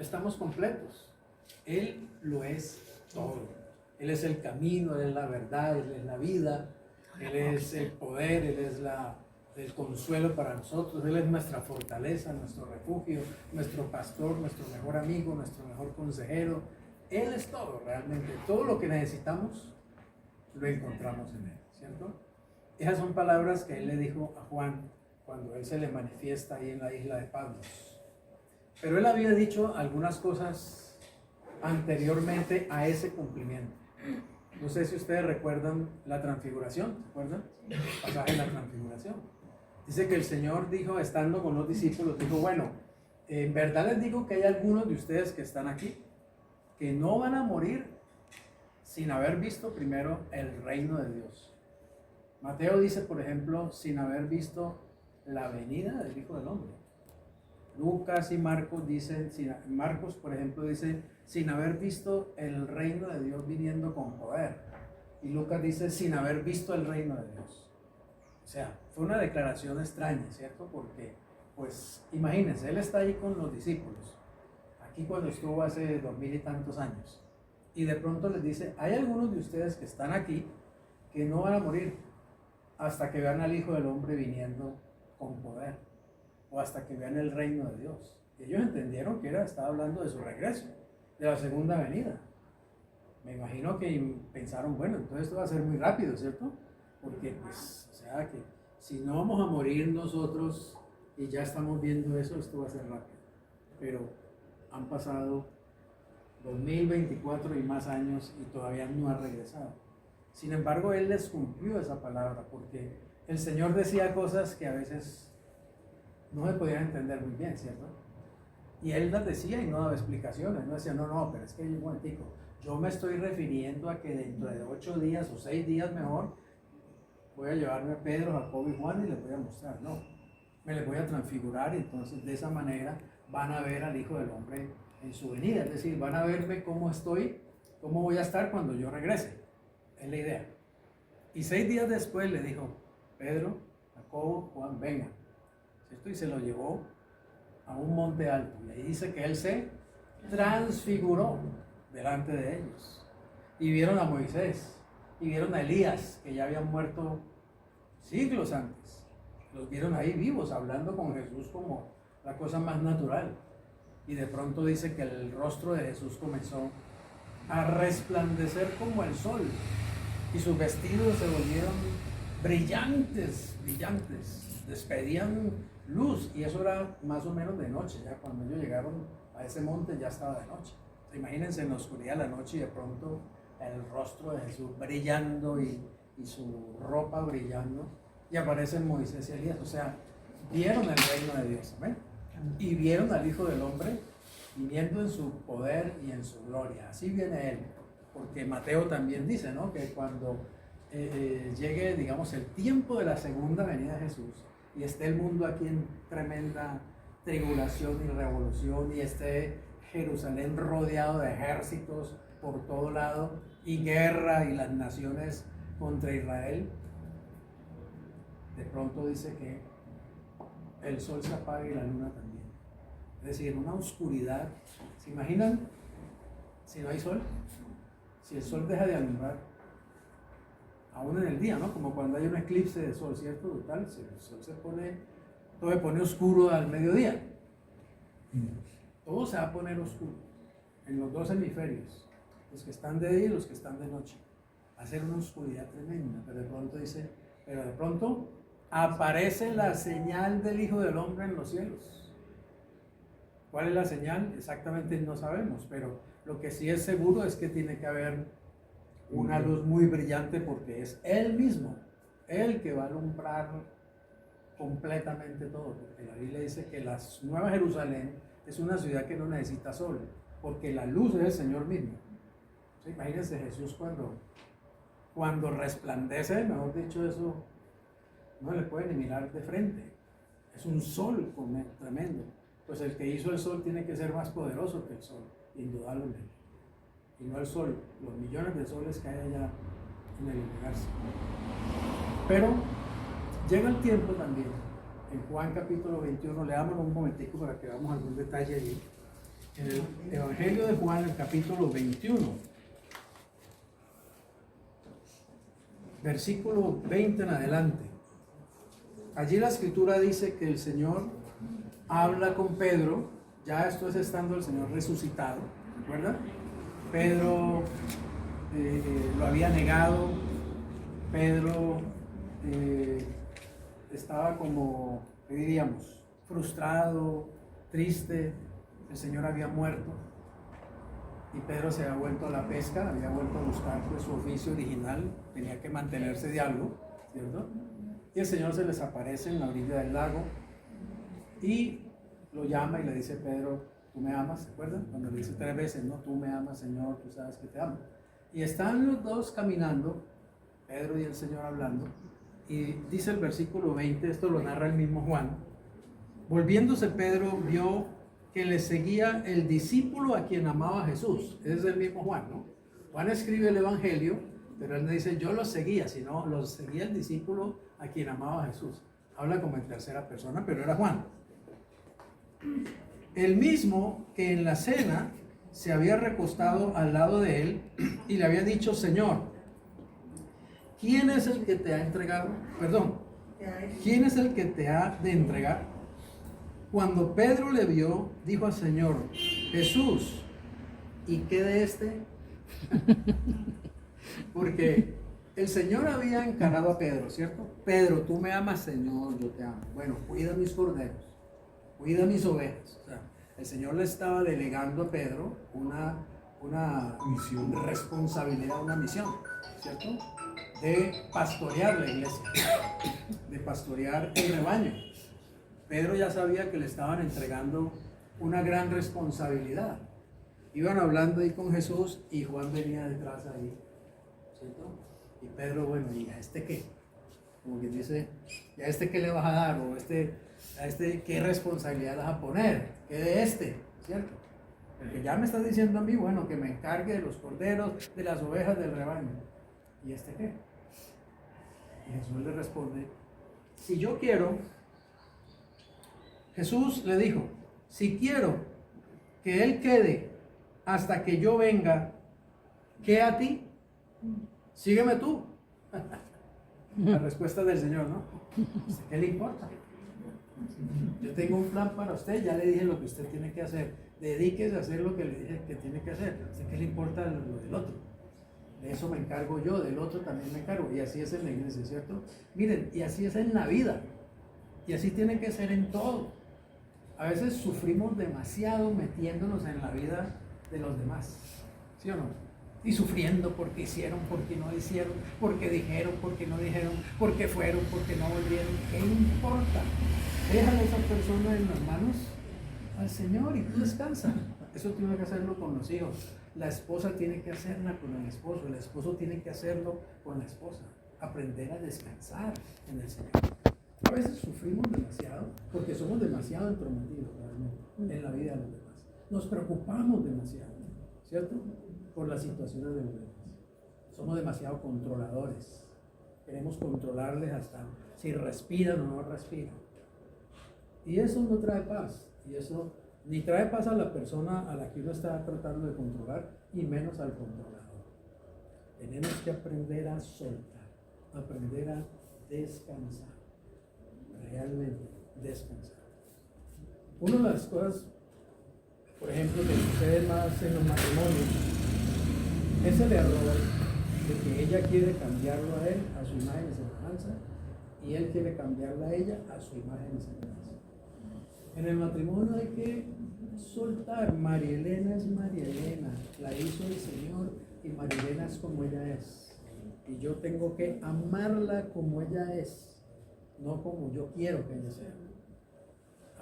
estamos completos. Él lo es todo. Él es el camino, Él es la verdad, Él es la vida, Él es el poder, Él es el consuelo para nosotros, Él es nuestra fortaleza, nuestro refugio, nuestro pastor, nuestro mejor amigo, nuestro mejor consejero. Él es todo realmente. Todo lo que necesitamos lo encontramos en Él, ¿cierto? Esas son palabras que Él le dijo a Juan cuando Él se le manifiesta ahí en la isla de Patmos. Pero Él había dicho algunas cosas anteriormente a ese cumplimiento. No sé si ustedes recuerdan la transfiguración, ¿se acuerdan? El pasaje de la transfiguración. Dice que el Señor dijo, estando con los discípulos, dijo, bueno, en verdad les digo que hay algunos de ustedes que están aquí que no van a morir sin haber visto primero el reino de Dios. Mateo dice, por ejemplo, sin haber visto la venida del Hijo del Hombre. Lucas y Marcos dicen, Marcos, por ejemplo, dice, sin haber visto el reino de Dios viniendo con poder. Y Lucas dice, sin haber visto el reino de Dios. O sea, fue una declaración extraña, ¿cierto? Porque, pues, imagínense, Él está ahí con los discípulos, aquí cuando estuvo hace 2000 y tantos años. Y de pronto les dice, hay algunos de ustedes que están aquí que no van a morir hasta que vean al Hijo del Hombre viniendo con poder, o hasta que vean el reino de Dios. Y ellos entendieron que estaba hablando de su regreso, de la segunda venida. Me imagino que pensaron, bueno, entonces esto va a ser muy rápido, ¿cierto? Porque, pues, o sea, que si no vamos a morir nosotros y ya estamos viendo eso, esto va a ser rápido. Pero han pasado 2024 y más años y todavía no ha regresado. Sin embargo, Él les cumplió esa palabra, porque el Señor decía cosas que a veces no se podían entender muy bien, ¿cierto? Y Él las decía y no daba explicaciones, no decía, no, pero es que un momentico, yo me estoy refiriendo a que dentro de 8 días o 6 días mejor, voy a llevarme a Pedro, Jacobo y Juan y les voy a mostrar, no, me les voy a transfigurar y entonces de esa manera van a ver al Hijo del Hombre en su venida, es decir, van a verme cómo estoy, cómo voy a estar cuando yo regrese, es la idea. Y 6 días después le dijo, Pedro, Jacobo, Juan, vengan, ¿cierto? Y se lo llevó a un monte alto, y ahí dice que Él se transfiguró delante de ellos, y vieron a Moisés, y vieron a Elías, que ya habían muerto siglos antes, los vieron ahí vivos, hablando con Jesús como la cosa más natural. Y de pronto dice que el rostro de Jesús comenzó a resplandecer como el sol, y sus vestidos se volvieron brillantes, brillantes, despedían luz, y eso era más o menos de noche. Ya cuando ellos llegaron a ese monte ya estaba de noche. Imagínense en la oscuridad de la noche y de pronto el rostro de Jesús brillando y su ropa brillando, y aparecen Moisés y Elías. O sea, vieron el reino de Dios, ¿amén? Y vieron al Hijo del Hombre viniendo en su poder y en su gloria. Así viene Él, porque Mateo también dice, ¿no?, que cuando llegue, digamos, el tiempo de la segunda venida de Jesús y esté el mundo aquí en tremenda tribulación y revolución, y esté Jerusalén rodeado de ejércitos por todo lado y guerra y las naciones contra Israel, de pronto dice que el sol se apaga y la luna también. Es decir, una oscuridad. ¿Se imaginan si no hay sol? Si el sol deja de alumbrar, aún en el día, ¿no? Como cuando hay un eclipse de sol, ¿cierto? Total, el sol se pone, todo se pone oscuro al mediodía. Todo se va a poner oscuro en los dos hemisferios, los que están de día y los que están de noche. Va a ser una oscuridad tremenda, pero de pronto aparece la señal del Hijo del Hombre en los cielos. ¿Cuál es la señal? Exactamente no sabemos, pero lo que sí es seguro es que tiene que haber una luz muy brillante, porque es Él mismo, Él que va a alumbrar completamente todo, porque la Biblia dice que la Nueva Jerusalén es una ciudad que no necesita sol, porque la luz es el Señor mismo. ¿Sí? Imagínense Jesús cuando resplandece, mejor dicho, eso no le puede ni mirar de frente, es un sol tremendo. Pues el que hizo el sol tiene que ser más poderoso que el sol, indudablemente, y no el sol, los millones de soles que hay allá en el universo. Pero llega el tiempo también, en Juan capítulo 21, leámoslo un momentico para que veamos algún detalle allí. En el Evangelio de Juan, el capítulo 21, versículo 20 en adelante. Allí la escritura dice que el Señor habla con Pedro, ya esto es estando el Señor resucitado, ¿recuerdan? Pedro lo había negado, Pedro estaba como, ¿qué diríamos? Frustrado, triste, el Señor había muerto y Pedro se había vuelto a la pesca, había vuelto a buscar pues, su oficio original, tenía que mantenerse de algo, ¿cierto? Y el Señor se les aparece en la orilla del lago y lo llama y le dice: Pedro, ¿tú me amas? ¿Se acuerdan? Cuando le dice 3 veces, no, tú me amas, Señor, tú sabes que te amo. Y están los dos caminando, Pedro y el Señor hablando, y dice el versículo 20, esto lo narra el mismo Juan: volviéndose Pedro vio que le seguía el discípulo a quien amaba Jesús. Ese es el mismo Juan, ¿no? Juan escribe el Evangelio, pero él no dice yo los seguía, sino los seguía el discípulo a quien amaba Jesús. Habla como en tercera persona, pero era Juan. El mismo que en la cena se había recostado al lado de él y le había dicho: Señor, ¿quién es el que te ha entregado? Perdón, ¿quién es el que te ha de entregar? Cuando Pedro le vio, dijo al Señor: Jesús, ¿y qué de este? Porque el Señor había encarado a Pedro, ¿cierto? Pedro, tú me amas, Señor, yo te amo. Bueno, cuida mis corderos, cuida mis ovejas. O sea, el Señor le estaba delegando a Pedro una misión, responsabilidad, una misión, ¿cierto? De pastorear la iglesia, de pastorear el rebaño. Pedro ya sabía que le estaban entregando una gran responsabilidad. Iban hablando ahí con Jesús y Juan venía detrás ahí, ¿cierto? Y Pedro, bueno, ¿y a este qué? Como quien dice, ¿y a este qué le vas a dar? O a este qué responsabilidad le vas a poner, ¿qué de este? ¿Cierto? Porque ya me estás diciendo a mí, bueno, que me encargue de los corderos, de las ovejas del rebaño. ¿Y este qué? Y Jesús le responde: si yo quiero, Jesús le dijo, si quiero que él quede hasta que yo venga, ¿qué a ti? Sígueme tú. La respuesta del Señor, ¿no? ¿Qué le importa? Yo tengo un plan para usted, ya le dije lo que usted tiene que hacer. Dedíquese a hacer lo que le dije que tiene que hacer. ¿Qué le importa lo del otro? De eso me encargo yo, del otro también me encargo. Y así es en la iglesia, ¿cierto? Miren, y así es en la vida. Y así tiene que ser en todo. A veces sufrimos demasiado metiéndonos en la vida de los demás, ¿sí o no? Y sufriendo porque hicieron, porque no hicieron, porque dijeron, porque no dijeron, porque fueron, porque no volvieron. ¿Qué importa? Déjale a esa persona en las manos al Señor y tú descansa. Eso tiene que hacerlo con los hijos. La esposa tiene que hacerla con el esposo tiene que hacerlo con la esposa. Aprender a descansar en el Señor. A veces sufrimos demasiado porque somos demasiado entrometidos realmente en la vida de los demás. Nos preocupamos demasiado, ¿cierto? Por las situaciones de los demás. Somos demasiado controladores. Queremos controlarles hasta si respiran o no respiran. Y eso no trae paz. Y eso ni trae paz a la persona a la que uno está tratando de controlar, y menos al controlador. Tenemos que aprender a soltar, aprender a descansar. Realmente descansar. Una de las cosas, por ejemplo, que sucede más en los matrimonios es el error de que ella quiere cambiarlo a él a su imagen y semejanza y él quiere cambiarla a ella a su imagen y semejanza. En el matrimonio hay que soltar. María Elena es María Elena, la hizo el Señor y María Elena es como ella es. Y yo tengo que amarla como ella es, no como yo quiero que ella sea.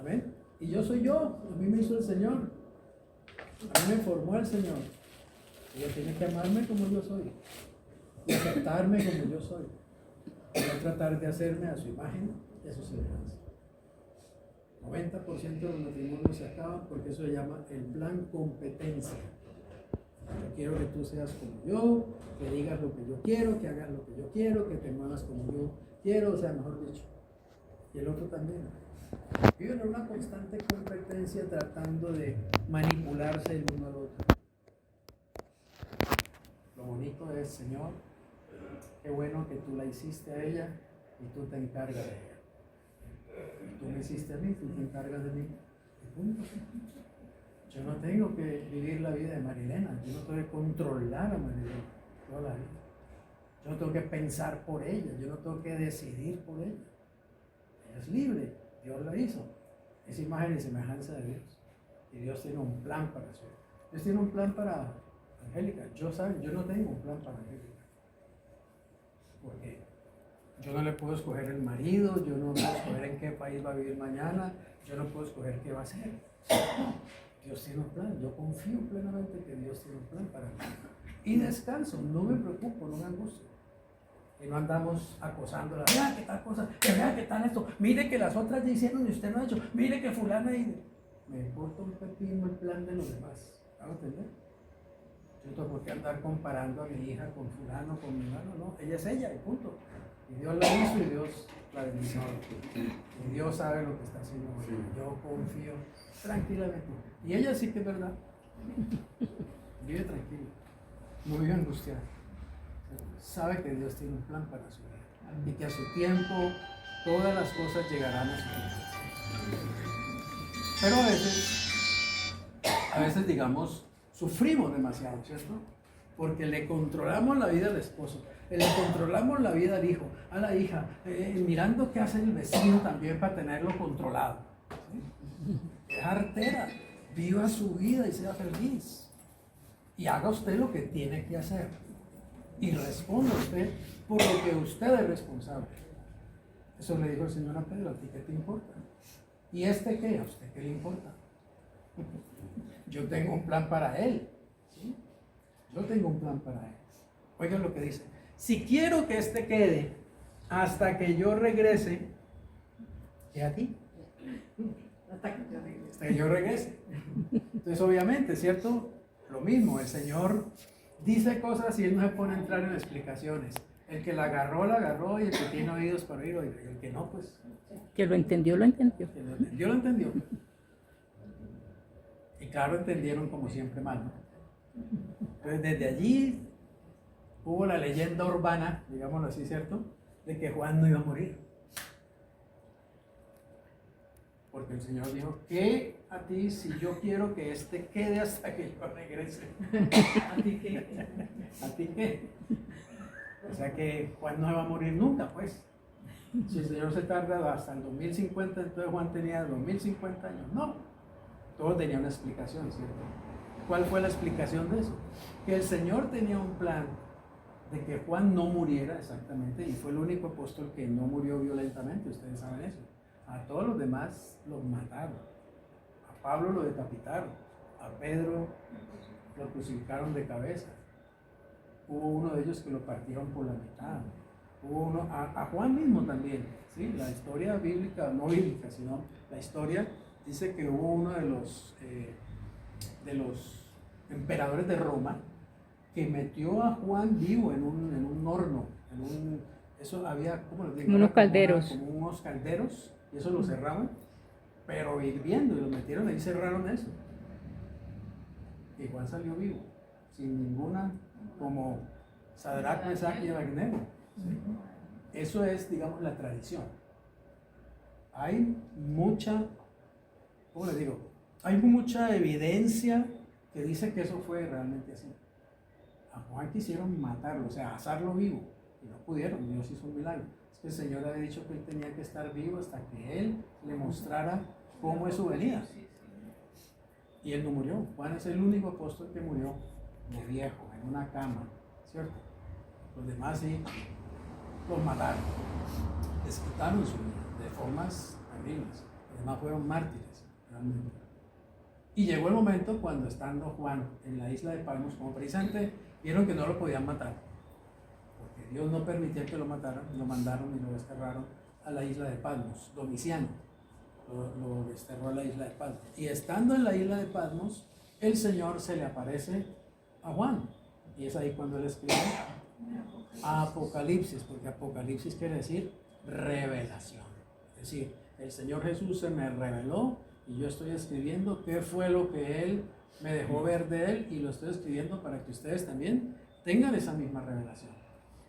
Amén. Y yo soy yo, a mí me hizo el Señor, a mí me formó el Señor. Ella tiene que amarme como yo soy y aceptarme como yo soy. Y no tratar de hacerme a su imagen y a su semejanza. 90% de los matrimonios se acaban porque eso se llama el plan competencia. Yo quiero que tú seas como yo, que digas lo que yo quiero, que hagas lo que yo quiero, que te muevas como yo quiero, o sea, mejor dicho. Y el otro también. Viven en una constante competencia tratando de manipularse el uno al otro. Lo bonito es, Señor, qué bueno que tú la hiciste a ella y tú te encargas de ella. Y tú me hiciste a mí, tú te encargas de mí. Y punto. Yo no tengo que vivir la vida de Marilena, yo no tengo que controlar a Marilena toda la vida. Yo no tengo que pensar por ella, yo no tengo que decidir por ella. Ella es libre, Dios la hizo. Es imagen y semejanza de Dios. Y Dios tiene un plan para su vida. Dios tiene un plan para Angélica. Yo no tengo un plan para Angélica. Porque yo no le puedo escoger el marido, yo no puedo escoger en qué país va a vivir mañana, yo no puedo escoger qué va a hacer. Dios tiene un plan, yo confío plenamente que Dios tiene un plan para mí. Y descanso, no me preocupo, no me angustio. Y no andamos acosándola, vea que tal cosa, que vea que tal esto, mire que las otras ya hicieron y usted no ha hecho, mire que fulana y... Me importa un pepino el plan de los demás, ¿me entender? Yo no tengo por qué andar comparando a mi hija con fulano, con mi hermano, no, ella es ella y punto. Y Dios la hizo y Dios la bendició. Y Dios sabe lo que está haciendo. Yo confío tranquilamente. Y ella sí que es verdad. Vive tranquila. No vive angustiada. Sabe que Dios tiene un plan para su vida. Y que a su tiempo todas las cosas llegarán a su tiempo. Pero a veces digamos, sufrimos demasiado, ¿cierto? Porque le controlamos la vida al esposo, le controlamos la vida al hijo, a la hija, mirando qué hace el vecino también para tenerlo controlado. ¿Sí? Es artera, viva su vida y sea feliz. Y haga usted lo que tiene que hacer. Y responda usted por lo que usted es responsable. Eso le dijo el Señor a Pedro, ¿a ti qué te importa? ¿Y este qué? ¿A usted qué le importa? Yo tengo un plan para él. ¿Sí? Yo tengo un plan para él. Oigan lo que dice. Si quiero que este quede hasta que yo regrese, ¿qué a ti? Hasta que yo regrese. Entonces, obviamente, ¿cierto? Lo mismo, el Señor dice cosas y Él no se pone a entrar en explicaciones. El que la agarró, y el que tiene oídos para oír, y el que no, pues... Que lo entendió, lo entendió. Que lo entendió, lo entendió. Y claro, entendieron como siempre mal, ¿no? Entonces, desde allí hubo la leyenda urbana, digámoslo así, ¿cierto? De que Juan no iba a morir. Porque el Señor dijo, ¿qué a ti si yo quiero que este quede hasta que yo regrese? ¿A ti qué? ¿A ti qué? O sea que Juan no se va a morir nunca, pues. Si el Señor se tarda hasta el 2050, entonces Juan tenía 2050 años. No, todo tenía una explicación, ¿cierto? ¿Cuál fue la explicación de eso? Que el Señor tenía un plan de que Juan no muriera exactamente, y fue el único apóstol que no murió violentamente, ustedes saben eso. A todos los demás los mataron. A Pablo lo decapitaron, a Pedro lo crucificaron de cabeza. Hubo uno de ellos que lo partieron por la mitad. Hubo uno, a Juan mismo también, ¿sí? La historia bíblica, no bíblica, sino la historia dice que hubo uno de los emperadores de Roma que metió a Juan vivo en un horno, eso había, ¿cómo les digo? Como unos calderos. Como unos calderos, y eso lo cerraban, pero hirviendo, y lo metieron ahí, cerraron eso. Y Juan salió vivo, sin ninguna, como Sadrach, Mesach y Abednego. ¿Sí? Eso es, digamos, la tradición. Hay mucha, ¿cómo les digo? Hay mucha evidencia que dice que eso fue realmente así. A Juan quisieron matarlo, o sea, asarlo vivo, y no pudieron. Dios hizo un milagro. Es que el Señor había dicho que él tenía que estar vivo hasta que él le mostrara cómo es su venida. Y él no murió. Juan es el único apóstol que murió de viejo, en una cama, ¿cierto? Los demás sí los mataron, les quitaron su vida de formas terribles. Los demás fueron mártires, realmente. Y llegó el momento cuando, estando Juan en la isla de Patmos, como precisamente vieron que no lo podían matar, porque Dios no permitía que lo mataran, lo mandaron y lo desterraron a la isla de Patmos. Domiciano lo desterró a la isla de Patmos. Y estando en la isla de Patmos, el Señor se le aparece a Juan. Y es ahí cuando él escribe Apocalipsis, porque Apocalipsis quiere decir revelación. Es decir, El Señor Jesús se me reveló y yo estoy escribiendo qué fue lo que Él me dejó ver de Él y lo estoy escribiendo para que ustedes también tengan esa misma revelación.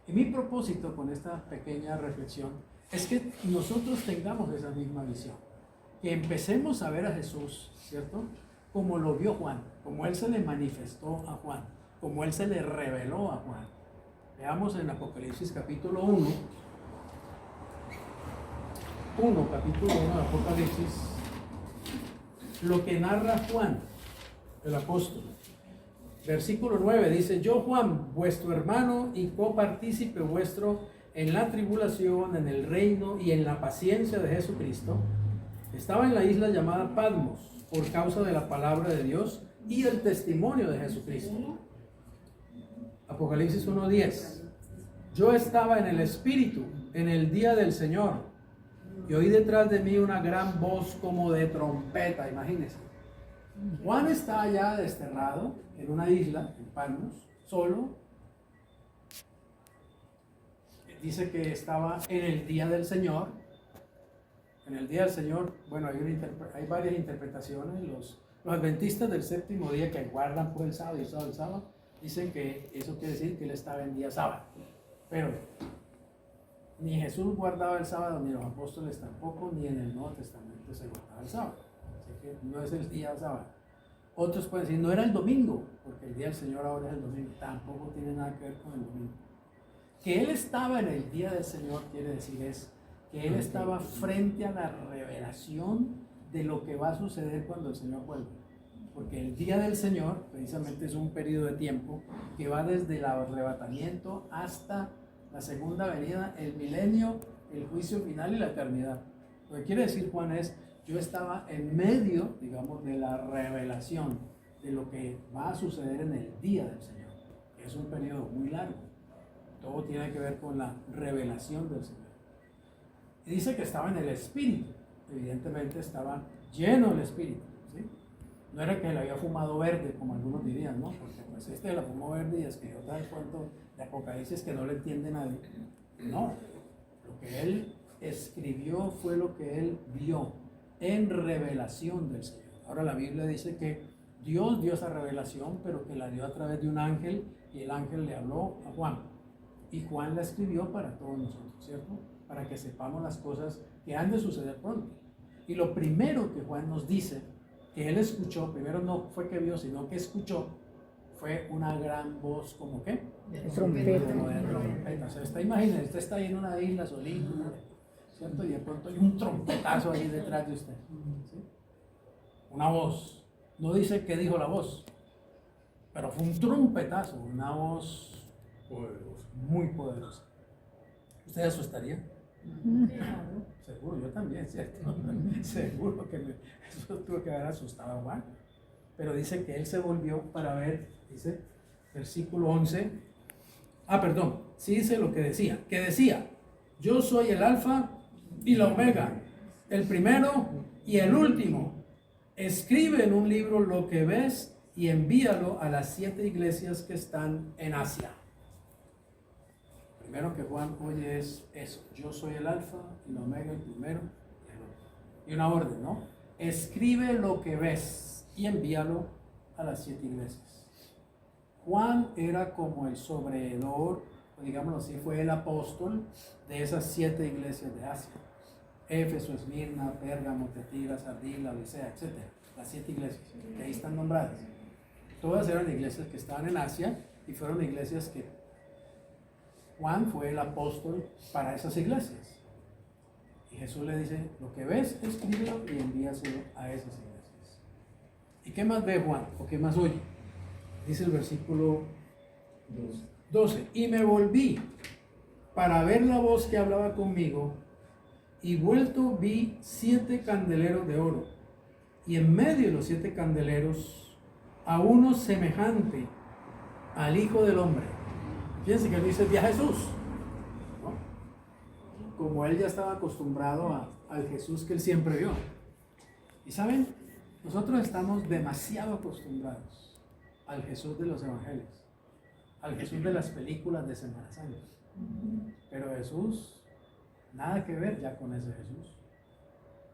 Y mi propósito con esta pequeña reflexión es que nosotros tengamos esa misma visión, que empecemos a ver a Jesús, ¿cierto? Como lo vio Juan, como Él se le manifestó a Juan, como Él se le reveló a Juan. Veamos en Apocalipsis capítulo 1, capítulo 1 de Apocalipsis, lo que narra Juan, el apóstol. Versículo 9 dice: yo Juan, vuestro hermano y copartícipe vuestro en la tribulación, en el reino y en la paciencia de Jesucristo, estaba en la isla llamada Patmos por causa de la palabra de Dios y el testimonio de Jesucristo. Apocalipsis 1:10: yo estaba en el Espíritu en el día del Señor y oí detrás de mí una gran voz como de trompeta. Imagínense, Juan está allá desterrado en una isla, en Patmos, solo. Dice que estaba en el día del Señor. En el día del Señor, bueno, hay varias interpretaciones. Los adventistas del séptimo día, que guardan pues el sábado y el sábado, dicen que eso quiere decir que él estaba en día sábado. Pero ni Jesús guardaba el sábado, ni los apóstoles tampoco, ni en el Nuevo Testamento se guardaba el sábado. Así que no es el día sábado. Otros pueden decir, no era el domingo, porque el día del Señor ahora es el domingo. Tampoco tiene nada que ver con el domingo. Que Él estaba en el día del Señor quiere decir que Él estaba frente a la revelación de lo que va a suceder cuando el Señor vuelva. Porque el día del Señor precisamente es un periodo de tiempo que va desde el arrebatamiento hasta la segunda venida, el milenio, el juicio final y la eternidad. Lo que quiere decir Juan es: yo estaba en medio, digamos, de la revelación de lo que va a suceder en el día del Señor. Es un periodo muy largo. Todo tiene que ver con la revelación del Señor. Y dice que estaba en el Espíritu. Evidentemente estaba lleno del Espíritu, ¿sí? No era que le había fumado verde, como algunos dirían, ¿no? Porque pues la fumó verde y escribió tal cuento de Apocalipsis que no le entiende nadie. No, lo que él escribió fue lo que él vio en revelación del Señor. Ahora la Biblia dice que Dios dio esa revelación, pero que la dio a través de un ángel, y el ángel le habló a Juan. Y Juan la escribió para todos nosotros, ¿cierto? Para que sepamos las cosas que han de suceder pronto. Y lo primero que Juan nos dice, que él escuchó, primero no fue que vio, sino que escuchó, fue una gran voz, ¿como qué? Trompeta. Como de trompeta. O sea, imagínense, usted está ahí en una isla solito, ¿cierto? Y de pronto hay un trompetazo ahí detrás de usted, ¿sí? Una voz. No dice qué dijo la voz, pero fue un trompetazo, una voz poderosa, muy poderosa. ¿Usted asustaría? Seguro, yo también, ¿cierto? Seguro que eso tuvo que haber asustado a Juan. Pero dice que él se volvió para ver, dice, versículo 11. Sí dice lo que decía, yo soy el alfa y la omega, el primero y el último. Escribe en un libro lo que ves y envíalo a las 7 iglesias que están en Asia. Primero que Juan oye es eso: yo soy el alfa y la omega, el primero y el último. Y una orden, ¿no? Escribe lo que ves y envíalo a las 7 iglesias. Juan era como el sobreedor, o digámoslo así, fue el apóstol de esas 7 iglesias de Asia: Éfeso, Esmirna, Pérgamo, Tiatira, Sardis, Licea, etc. Las 7 iglesias que ahí están nombradas. Todas eran iglesias que estaban en Asia y fueron iglesias que Juan fue el apóstol para esas iglesias. Y Jesús le dice: lo que ves, escríbelo y envíaselo a esas iglesias. ¿Y qué más ve Juan? ¿O qué más oye? Dice el versículo 12: y me volví para ver la voz que hablaba conmigo, y vuelto vi 7 candeleros de oro, y en medio de los 7 candeleros a uno semejante al Hijo del Hombre. Fíjense que él dice: vi a Jesús, ¿no? Como él ya estaba acostumbrado al Jesús que él siempre vio. Y saben, nosotros estamos demasiado acostumbrados al Jesús de los evangelios, al Jesús de las películas de Semana Santa. Pero Jesús, nada que ver ya con ese Jesús.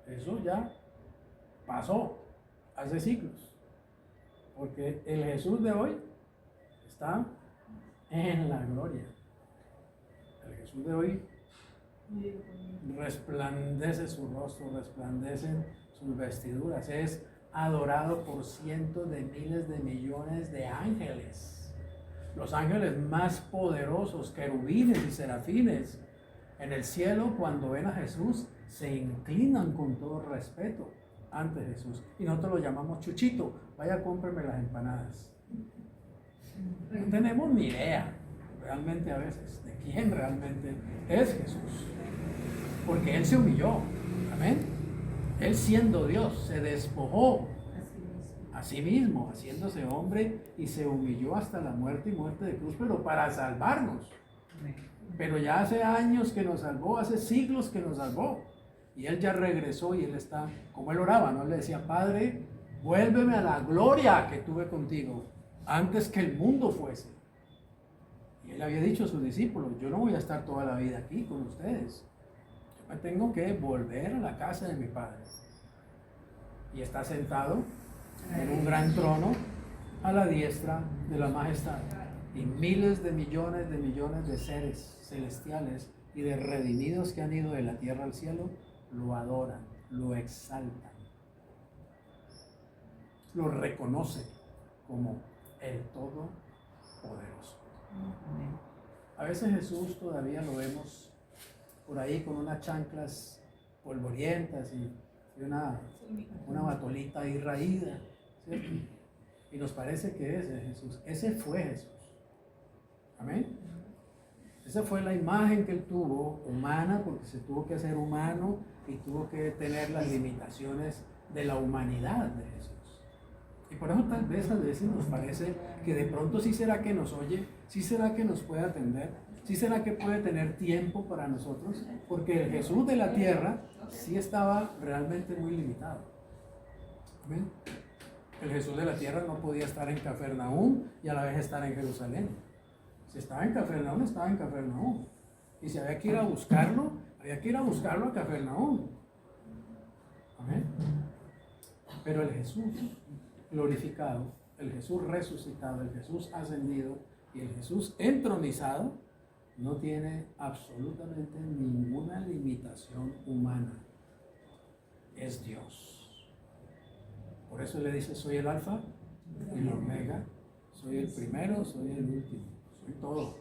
Eso ya pasó hace siglos. Porque el Jesús de hoy está en la gloria. El Jesús de hoy resplandece su rostro, resplandecen sus vestiduras. Es adorado por cientos de miles de millones de ángeles. Los ángeles más poderosos, querubines y serafines, en el cielo, cuando ven a Jesús, se inclinan con todo respeto ante Jesús. Y nosotros lo llamamos Chuchito. Vaya, cómpreme las empanadas. No tenemos ni idea, realmente a veces, de quién realmente es Jesús. Porque Él se humilló. Amén. Él, siendo Dios, se despojó a sí mismo, haciéndose hombre, y se humilló hasta la muerte y muerte de cruz, pero para salvarnos. Pero ya hace años que nos salvó, hace siglos que nos salvó. Y Él ya regresó y Él está, como Él oraba, ¿no? Él le decía: Padre, vuélveme a la gloria que tuve contigo antes que el mundo fuese. Y Él había dicho a sus discípulos: yo no voy a estar toda la vida aquí con ustedes. Yo me tengo que volver a la casa de mi Padre. Y está sentado en un gran trono a la diestra de la majestad. Y miles de millones de seres celestiales y de redimidos que han ido de la tierra al cielo lo adoran, lo exaltan, lo reconocen como el Todopoderoso. A veces Jesús todavía lo vemos por ahí con unas chanclas polvorientas y una batolita ahí raída, ¿cierto? Y nos parece que ese es Jesús. Ese fue Jesús. Amén. Esa fue la imagen que Él tuvo, humana, porque se tuvo que hacer humano y tuvo que tener las limitaciones de la humanidad de Jesús. Y por eso tal vez a veces nos parece que de pronto sí será que nos oye, sí será que nos puede atender, sí será que puede tener tiempo para nosotros, porque el Jesús de la tierra sí estaba realmente muy limitado. ¿Amén? El Jesús de la tierra no podía estar en Cafarnaúm y a la vez estar en Jerusalén. Si estaba en Cafarnaúm, estaba en Cafarnaúm. Y si había que ir a buscarlo, había que ir a buscarlo a Cafarnaúm. Amén. Pero el Jesús glorificado, el Jesús resucitado, el Jesús ascendido y el Jesús entronizado no tiene absolutamente ninguna limitación humana. Es Dios. Por eso le dice: soy el alfa y el omega, soy el primero, soy el último, soy todo.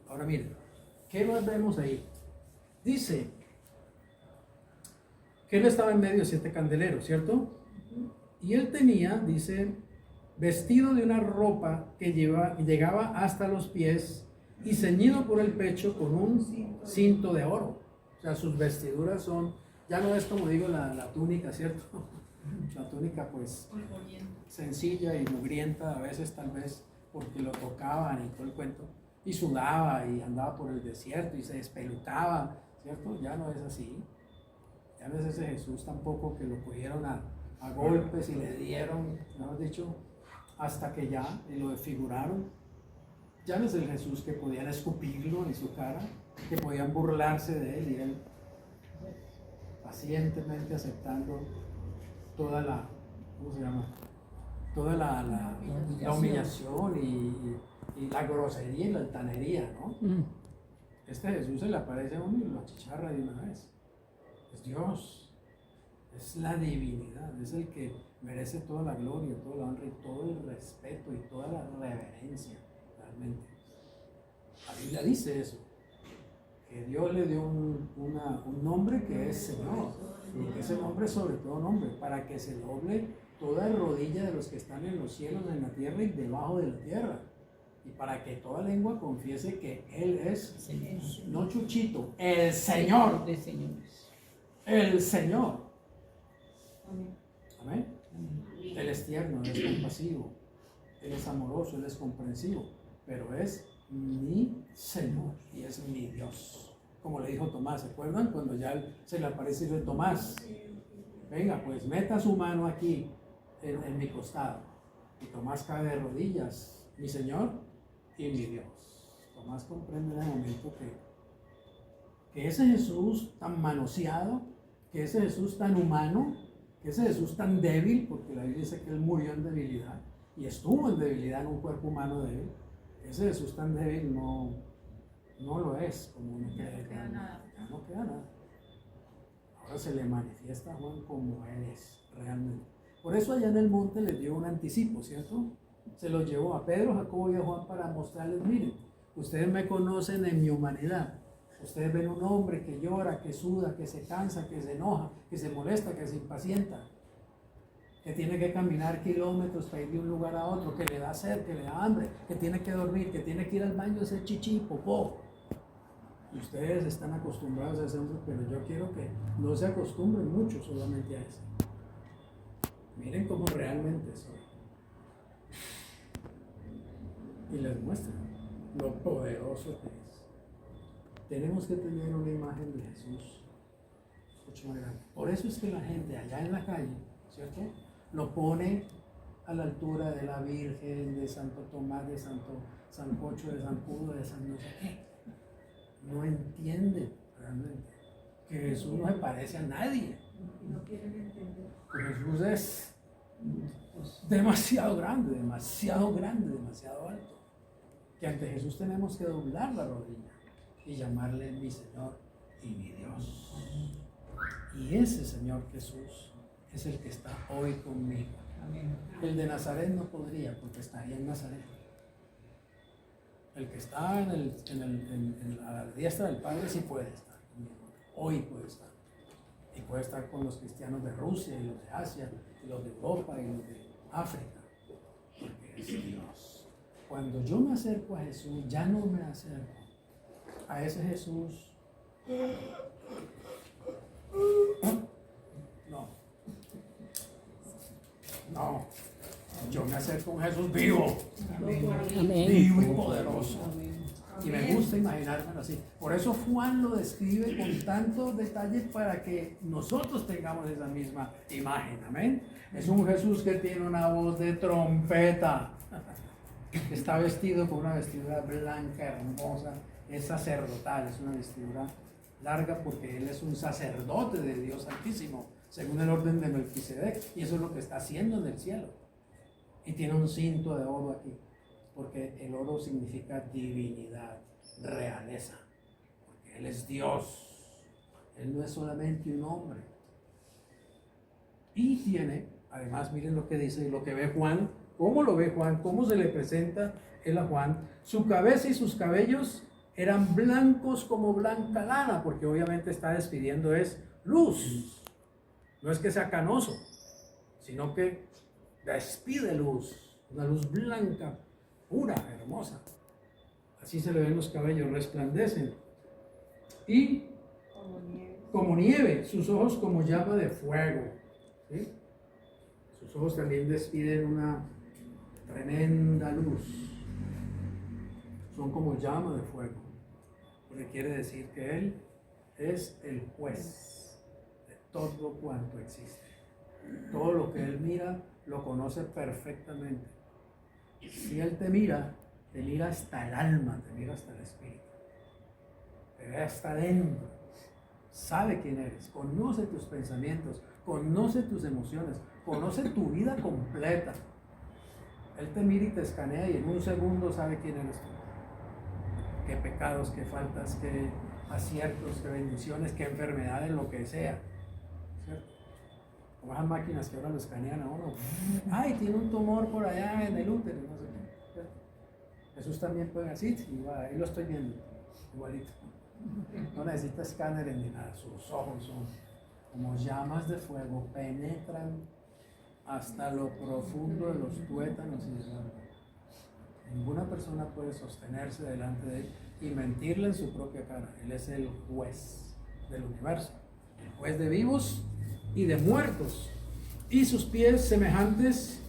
Ahora miren, ¿qué más vemos ahí? Dice que Él estaba en medio de 7 candeleros, ¿cierto? Y Él tenía, dice, vestido de una ropa que llegaba hasta los pies y ceñido por el pecho con un cinto de oro. O sea, sus vestiduras son, ya no es como digo la túnica, ¿cierto? La túnica pues sencilla y mugrienta, a veces tal vez porque lo tocaban y todo el cuento, y sudaba y andaba por el desierto y se despelucaba, ¿cierto? Ya no es así. Ya no es ese Jesús tampoco que lo cogieron a golpes y le dieron, mejor dicho, hasta que ya lo desfiguraron. Ya no es el Jesús que podían escupirlo en su cara, que podían burlarse de Él, y Él pacientemente aceptando toda la, ¿cómo se llama? Toda la humillación y la grosería y la altanería, ¿no? Este Jesús se le aparece a uno y lo achicharra de una vez. Es Dios. Es la divinidad, es el que merece toda la gloria, toda la honra y todo el respeto y toda la reverencia, realmente. La Biblia dice eso, que Dios le dio un nombre que es Señor, y que ese nombre es sobre todo nombre, para que se doble toda rodilla de los que están en los cielos, en la tierra y debajo de la tierra, y para que toda lengua confiese que Él es, no Chuchito, el Señor de señores. El Señor. Amén. Él es tierno, Él es compasivo, Él es amoroso, Él es comprensivo, pero es mi Señor y es mi Dios. Como le dijo Tomás, ¿se acuerdan? Cuando ya se le aparece y dice: Tomás, venga, pues meta su mano aquí en mi costado. Y Tomás cae de rodillas: mi Señor y mi Dios. Tomás comprende en el momento que ese Jesús tan manoseado, que ese Jesús tan humano, que ese Jesús tan débil, porque la Biblia dice que Él murió en debilidad y estuvo en debilidad en un cuerpo humano débil, ese Jesús tan débil no lo es como uno cree. No queda nada. Ya no queda nada. Ahora se le manifiesta a Juan como Él es realmente. Por eso allá en el monte les dio un anticipo, ¿cierto? Se los llevó a Pedro, Jacobo y a Juan para mostrarles, miren, ustedes me conocen en mi humanidad. Ustedes ven un hombre que llora, que suda, que se cansa, que se enoja, que se molesta, que se impacienta, que tiene que caminar kilómetros para ir de un lugar a otro, que le da sed, que le da hambre, que tiene que dormir, que tiene que ir al baño a hacer chichi, popó. Y ustedes están acostumbrados a eso, pero yo quiero que no se acostumbren mucho solamente a eso. Miren cómo realmente soy. Y les muestro lo poderoso que es. Tenemos que tener una imagen de Jesús mucho más grande. Por eso es que la gente allá en la calle, ¿cierto?, lo pone a la altura de la Virgen, de Santo Tomás, de Santo Sancocho, de San Pudo, de San no sé qué. No entienden realmente que Jesús no se parece a nadie. No quieren entender. Que Jesús es demasiado grande, demasiado alto. Que ante Jesús tenemos que doblar la rodilla y llamarle mi Señor y mi Dios. Y ese Señor Jesús es el que está hoy conmigo. Amén. El de Nazaret no podría porque estaría en Nazaret. El que está a la diestra del Padre sí puede estar conmigo. Hoy puede estar. Y puede estar con los cristianos de Rusia y los de Asia, y los de Europa y los de África. Porque es Dios. Cuando yo me acerco a Jesús, ya no me acerco a ese Jesús. No. Yo me acerco a un Jesús vivo. Amén. Vivo y poderoso. Y me gusta imaginármelo así. Por eso Juan lo describe con tanto detalle para que nosotros tengamos esa misma imagen. Amén. Es un Jesús que tiene una voz de trompeta. Está vestido con una vestidura blanca, hermosa. Es sacerdotal, es una vestidura larga porque él es un sacerdote de Dios Altísimo, según el orden de Melquisedec. Y eso es lo que está haciendo en el cielo. Y tiene un cinto de oro aquí, porque el oro significa divinidad, realeza, porque Él es Dios, Él no es solamente un hombre. Y tiene, además, miren lo que dice y lo que ve Juan, cómo lo ve Juan, cómo se le presenta él a Juan. Su cabeza y sus cabellos eran blancos como blanca lana, porque obviamente está despidiendo es luz, no es que sea canoso, sino que despide luz, una luz blanca, pura, hermosa. Así se le ven los cabellos, resplandecen. Y como nieve, sus ojos como llama de fuego. ¿Sí? Sus ojos también despiden una tremenda luz. Son como llama de fuego. Porque quiere decir que Él es el juez de todo cuanto existe. Todo lo que Él mira, lo conoce perfectamente. Si Él te mira hasta el alma, te mira hasta el espíritu, te ve hasta adentro, sabe quién eres, conoce tus pensamientos, conoce tus emociones, conoce tu vida completa. Él te mira y te escanea y en un segundo sabe quién eres tú. Qué pecados, qué faltas, qué aciertos, qué bendiciones, qué enfermedades, lo que sea. ¿Cierto? Como esas máquinas que ahora lo escanean a uno. Ay, tiene un tumor por allá en el útero, no sé qué. Jesús también puede así, ahí lo estoy viendo, igualito. No necesita escáner ni nada, sus ojos son como llamas de fuego, penetran hasta lo profundo de los tuétanos y del alma. Ninguna persona puede sostenerse delante de él y mentirle en su propia cara. Él es el juez del universo, el juez de vivos y de muertos, y sus pies semejantes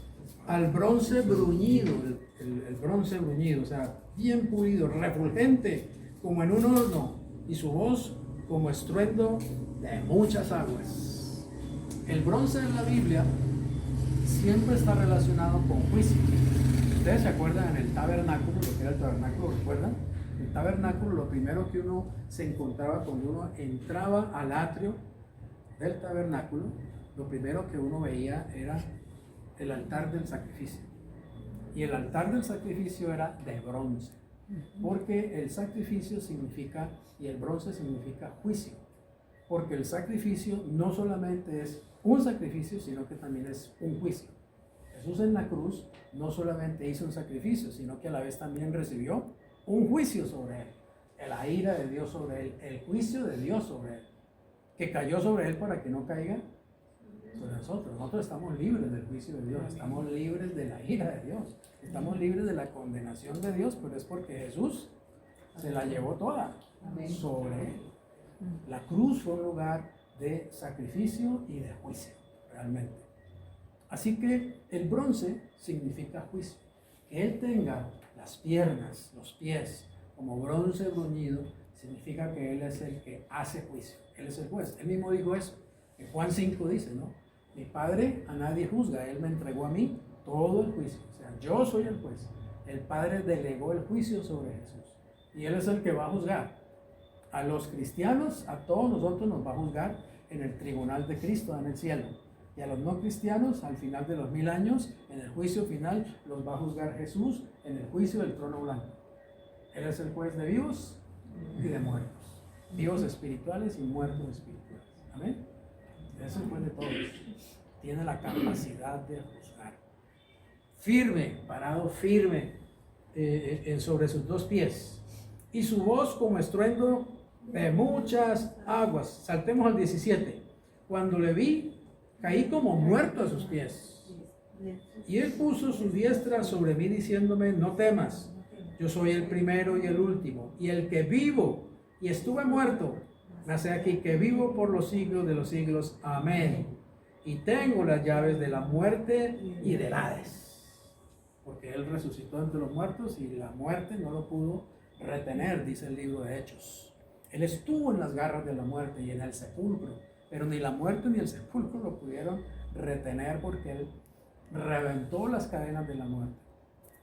al bronce bruñido, el bronce bruñido, o sea, bien pulido, refulgente, como en un horno, y su voz como estruendo de muchas aguas. El bronce en la Biblia siempre está relacionado con juicio. Ustedes se acuerdan en el tabernáculo, lo que era el tabernáculo, ¿recuerdan? El tabernáculo, lo primero que uno se encontraba cuando uno entraba al atrio, del tabernáculo, lo primero que uno veía era el altar del sacrificio. Y el altar del sacrificio era de bronce, porque el sacrificio significa, y el bronce significa juicio, porque el sacrificio no solamente es un sacrificio, sino que también es un juicio. Jesús en la cruz no solamente hizo un sacrificio, sino que a la vez también recibió un juicio sobre él, la ira de Dios sobre él, el juicio de Dios sobre él, que cayó sobre él para que no caiga sobre nosotros. Nosotros estamos libres del juicio de Dios, estamos libres de la ira de Dios, estamos libres de la condenación de Dios, pero es porque Jesús se la llevó toda sobre él. La cruz fue un lugar de sacrificio y de juicio, realmente. Así que el bronce significa juicio. Que él tenga las piernas, los pies como bronce bruñido, significa que él es el que hace juicio. Él es el juez. Él mismo dijo eso. En Juan 5 dice, ¿no? Mi Padre a nadie juzga, Él me entregó a mí todo el juicio. O sea, yo soy el juez. El Padre delegó el juicio sobre Jesús. Y Él es el que va a juzgar. A los cristianos, a todos nosotros nos va a juzgar en el tribunal de Cristo en el cielo. Y a los no cristianos, al final de los 1000 años, en el juicio final, los va a juzgar Jesús en el juicio del trono blanco. Él es el juez de vivos y de muertos. Vivos espirituales y muertos espirituales. Amén. Es el juez de todos. Tiene la capacidad de juzgar. Firme, parado firme sobre sus dos pies. Y su voz como estruendo de muchas aguas. Saltemos al 17. Cuando le vi, caí como muerto a sus pies. Y él puso su diestra sobre mí diciéndome, no temas, yo soy el primero y el último, y el que vivo y estuve muerto, nace aquí que vivo por los siglos de los siglos. Amén. Y tengo las llaves de la muerte y del Hades. Porque él resucitó entre los muertos y la muerte no lo pudo retener, dice el libro de Hechos. Él estuvo en las garras de la muerte y en el sepulcro, pero ni la muerte ni el sepulcro lo pudieron retener porque él reventó las cadenas de la muerte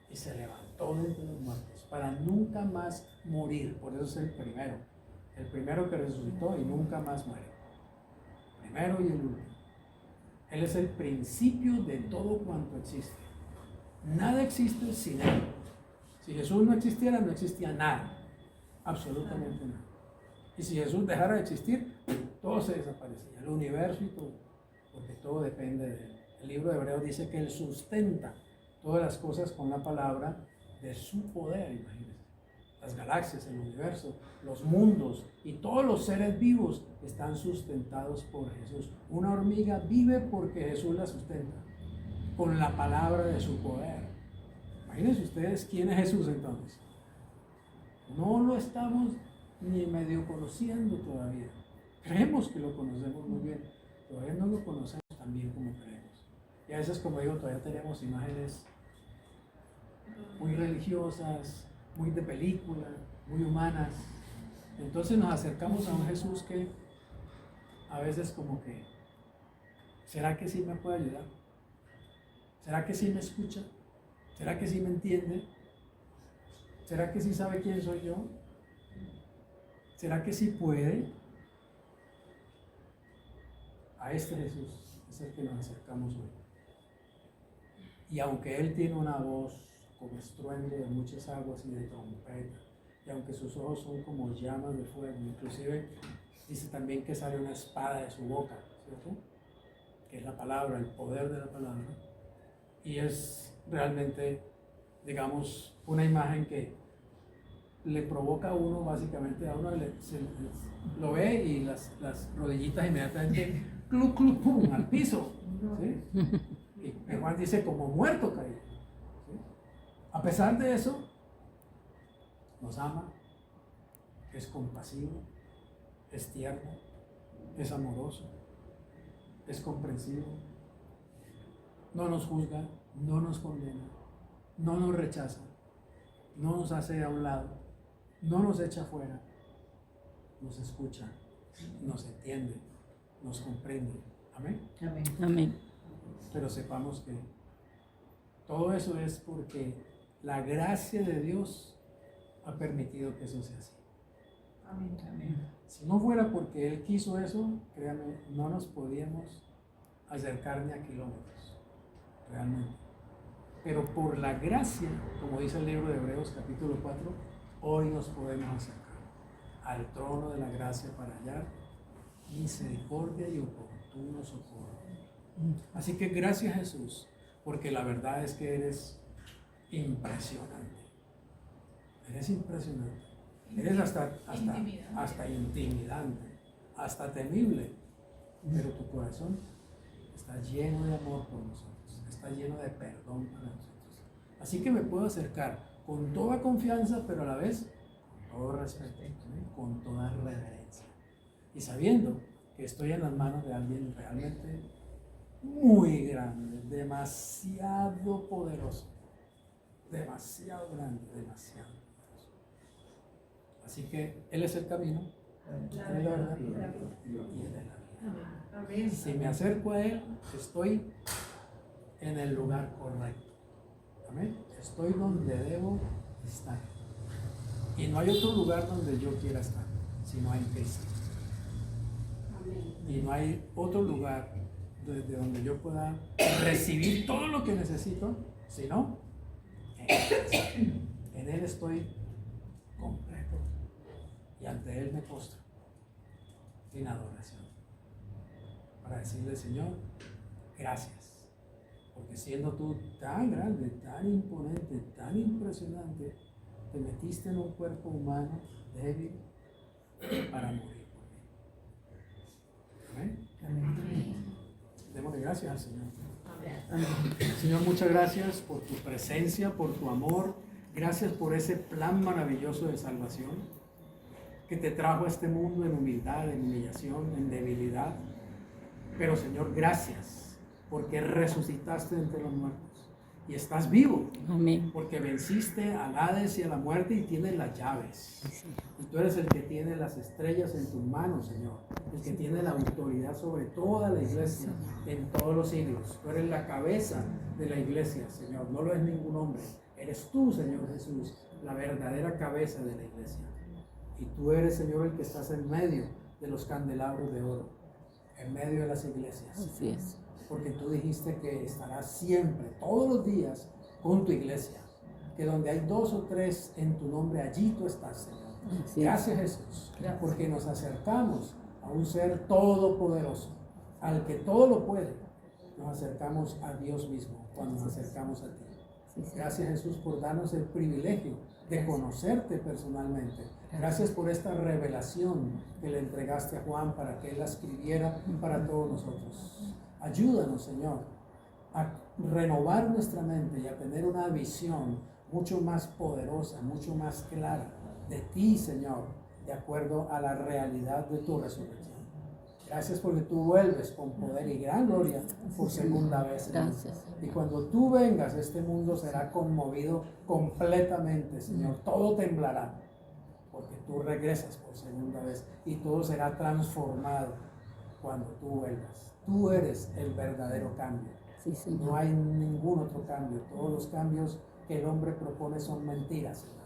y se levantó de entre los muertos para nunca más morir. Por eso es el primero que resucitó y nunca más muere. Primero y el último. Él es el principio de todo cuanto existe. Nada existe sin él. Si Jesús no existiera, no existía nada, absolutamente nada. Y si Jesús dejara de existir, todo se desaparecía, el universo y todo, porque todo depende de él. El libro de Hebreos dice que él sustenta todas las cosas con la palabra de su poder, imagínense. Las galaxias, el universo, los mundos y todos los seres vivos están sustentados por Jesús. Una hormiga vive porque Jesús la sustenta, con la palabra de su poder. Imagínense ustedes quién es Jesús entonces. No lo estamos ni medio conociendo todavía. Creemos que lo conocemos muy bien, todavía no lo conocemos tan bien como creemos. Y a veces, como digo, todavía tenemos imágenes muy religiosas, muy de película, muy humanas. Entonces nos acercamos a un Jesús que a veces como que, ¿será que sí me puede ayudar? ¿Será que sí me escucha? ¿Será que sí me entiende? ¿Será que sí sabe quién soy yo? ¿Será que sí puede? A este Jesús es el que nos acercamos hoy. Y aunque Él tiene una voz como estruendo de muchas aguas y de trompeta, y aunque sus ojos son como llamas de fuego, inclusive dice también que sale una espada de su boca, ¿cierto? Que es la palabra, el poder de la palabra. Y es realmente, digamos, una imagen que le provoca a uno, básicamente, a uno lo ve y las rodillitas inmediatamente, cluc, cluc, pum, al piso. ¿Sí? Y Juan dice, como muerto caído. ¿Sí? A pesar de eso, nos ama, es compasivo, es tierno, es amoroso, es comprensivo, no nos juzga, no nos condena, no nos rechaza, no nos hace a un lado, no nos echa afuera, nos escucha, nos entiende, nos comprende. Amén. Amén. Amén. Pero sepamos que todo eso es porque la gracia de Dios ha permitido que eso sea así. Amén. Si no fuera porque Él quiso eso, créame, no nos podíamos acercar ni a kilómetros, realmente. Pero por la gracia, como dice el libro de Hebreos capítulo 4, hoy nos podemos acercar al trono de la gracia para hallar misericordia y oportuno socorro. Así que gracias, Jesús, porque la verdad es que eres impresionante. Eres impresionante. Eres hasta intimidante, hasta temible. Pero tu corazón está lleno de amor por nosotros, está lleno de perdón para nosotros. Así que me puedo acercar con toda confianza, pero a la vez con todo respeto, con toda reverencia. Y sabiendo que estoy en las manos de alguien realmente muy grande, demasiado poderoso, demasiado grande, demasiado poderoso. Así que Él es el camino, Él es la verdad y Él es la vida. Amén. Si me acerco a Él, estoy en el lugar correcto. Amén. Estoy donde debo estar. Y no hay otro lugar donde yo quiera estar, sino en Cristo. Y no hay otro lugar desde donde yo pueda recibir todo lo que necesito, sino en Él estoy completo. Y ante Él me postro en adoración. Para decirle, Señor, gracias. Porque siendo tú tan grande, tan imponente, tan impresionante, te metiste en un cuerpo humano débil para morir por mí. Amén. Démosle gracias al Señor. Señor, muchas gracias por tu presencia, por tu amor. Gracias por ese plan maravilloso de salvación que te trajo a este mundo en humildad, en humillación, en debilidad. Pero Señor, gracias porque resucitaste entre los muertos y estás vivo. Amén. Porque venciste al Hades y a la muerte y tienes las llaves. Y tú eres el que tiene las estrellas en tus manos, Señor. El que tiene la autoridad sobre toda la iglesia en todos los siglos. Tú eres la cabeza de la iglesia, Señor. No lo es ningún hombre. Eres tú, Señor Jesús, la verdadera cabeza de la iglesia. Y tú eres, Señor, el que estás en medio de los candelabros de oro, en medio de las iglesias. Así es. Porque tú dijiste que estarás siempre, todos los días, con tu iglesia. Que donde hay 2 o 3 en tu nombre, allí tú estás, Señor. Así es. Gracias, Jesús, porque nos acercamos a un ser todopoderoso, al que todo lo puede. Nos acercamos a Dios mismo cuando nos acercamos a ti. Gracias, Jesús, por darnos el privilegio de conocerte personalmente. Gracias por esta revelación que le entregaste a Juan para que él la escribiera para todos nosotros. Ayúdanos, Señor, a renovar nuestra mente y a tener una visión mucho más poderosa, mucho más clara de ti, Señor, de acuerdo a la realidad de tu resurrección. Gracias porque tú vuelves con poder y gran gloria por segunda vez, Señor. Gracias. Y cuando tú vengas, este mundo será conmovido completamente, Señor. Todo temblará, porque tú regresas por segunda vez y todo será transformado cuando tú vuelvas. Tú eres el verdadero cambio. Sí, Señor. No hay ningún otro cambio. Todos los cambios que el hombre propone son mentiras, Señor.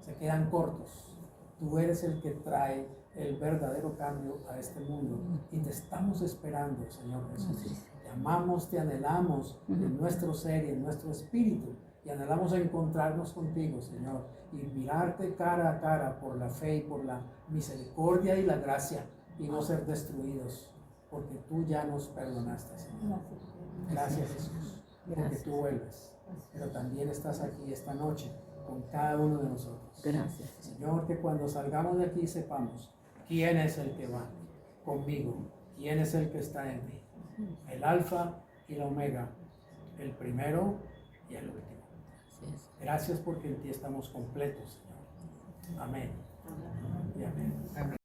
Se quedan cortos. Tú eres el que trae el verdadero cambio a este mundo y te estamos esperando, Señor Jesús. Te amamos, te anhelamos en nuestro ser y en nuestro espíritu y anhelamos encontrarnos contigo, Señor, y mirarte cara a cara por la fe y por la misericordia y la gracia y no ser destruidos, porque tú ya nos perdonaste, Señor. Gracias, Jesús, porque tú vuelves, pero también estás aquí esta noche con cada uno de nosotros. Gracias. Señor, que cuando salgamos de aquí sepamos quién es el que va conmigo, quién es el que está en mí, el alfa y la omega, el primero y el último. Así es. Gracias porque en ti estamos completos, Señor. Amén. Y amén.